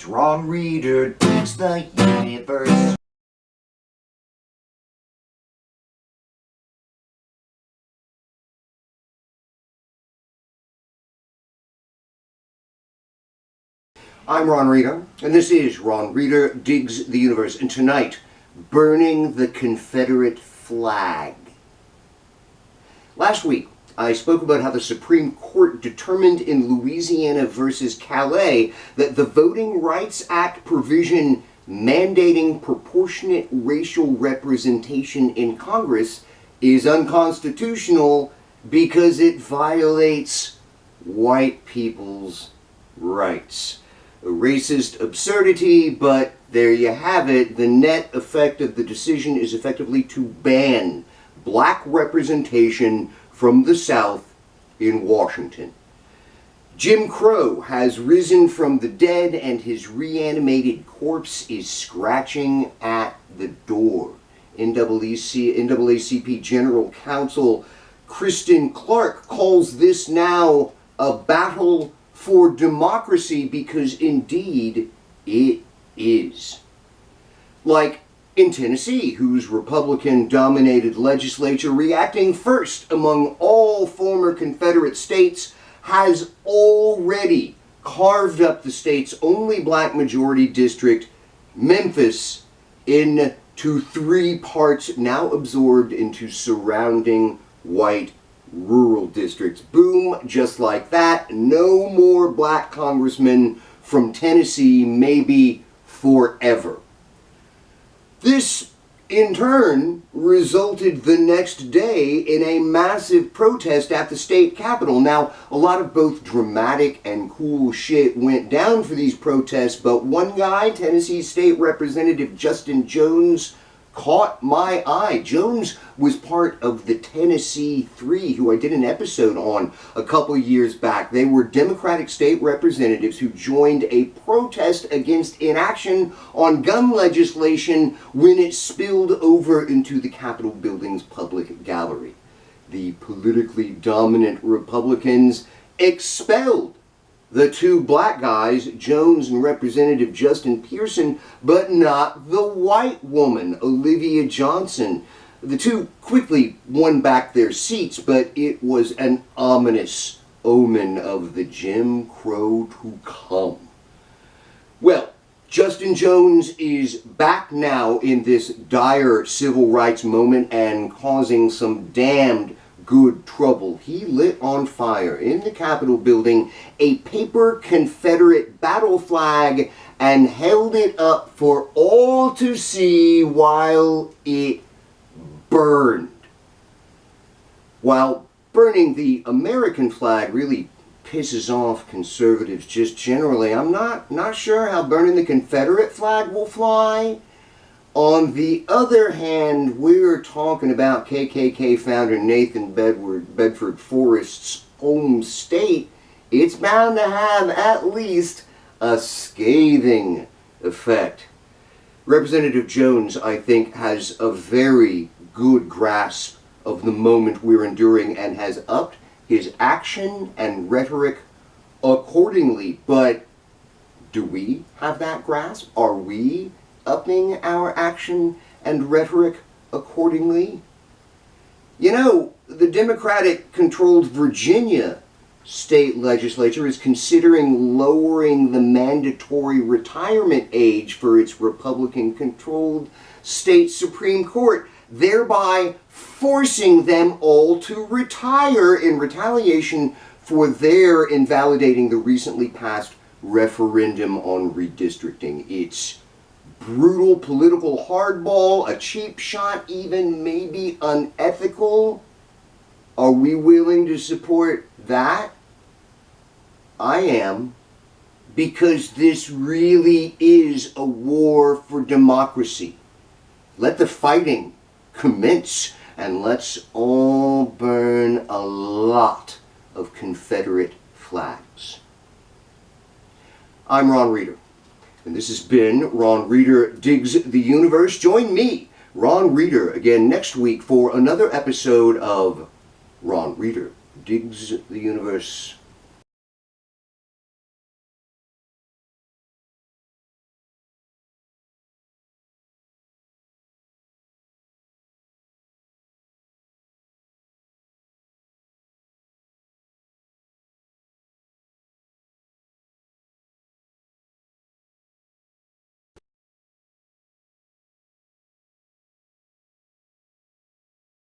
Drawn reader digs the universe. I'm Ron Reader, and this is Ron Reader Digs the Universe. And tonight, burning the Confederate flag. Last week, I spoke about how the Supreme Court determined in Louisiana versus Calais that the Voting Rights Act provision mandating proportionate racial representation in Congress is unconstitutional because it violates white people's rights. A racist absurdity, but there you have it. The net effect of the decision is effectively to ban black representation from the South in Washington. Jim Crow has risen from the dead and his reanimated corpse is scratching at the door. NAACP General Counsel Kristen Clark calls this now a battle for democracy because indeed it is. Like in Tennessee, whose Republican-dominated legislature, reacting first among all former Confederate states, has already carved up the state's only black majority district, Memphis, into 3 parts now absorbed into surrounding white rural districts. Boom, just like that. No more black congressmen from Tennessee, maybe forever. This, in turn, resulted the next day in a massive protest at the state capitol. Now, a lot of both dramatic and cool shit went down for these protests, but one guy, Tennessee State Representative Justin Jones, caught my eye. Jones was part of the Tennessee Three, who I did an episode on a couple years back. They were Democratic state representatives who joined a protest against inaction on gun legislation when it spilled over into the Capitol building's public gallery. The politically dominant Republicans expelled the 2 black guys, Jones and Representative Justin Pearson, but not the white woman, Olivia Johnson. The 2 quickly won back their seats, but it was an ominous omen of the Jim Crow to come. Well, Justin Jones is back now in this dire civil rights moment and causing some damned good trouble. He lit on fire in the Capitol building a paper Confederate battle flag and held it up for all to see while it burned. While burning the American flag really pisses off conservatives just generally, I'm not sure how burning the Confederate flag will fly. On the other hand, we're talking about KKK founder Nathan Bedford Forrest's home state. It's bound to have at least a scathing effect. Representative Jones, I think, has a very good grasp of the moment we're enduring and has upped his action and rhetoric accordingly. But do we have that grasp? Are we upping our action and rhetoric accordingly? You know, the Democratic-controlled Virginia state legislature is considering lowering the mandatory retirement age for its Republican-controlled state Supreme Court, thereby forcing them all to retire in retaliation for their invalidating the recently passed referendum on redistricting. It's brutal political hardball, a cheap shot, even maybe unethical. Are we willing to support that? I am, because this really is a war for democracy. Let the fighting commence, and let's all burn a lot of Confederate flags. I'm Ron Reader, and this has been Ron Reader Digs the Universe. Join me, Ron Reader, again next week for another episode of Ron Reader Digs the Universe.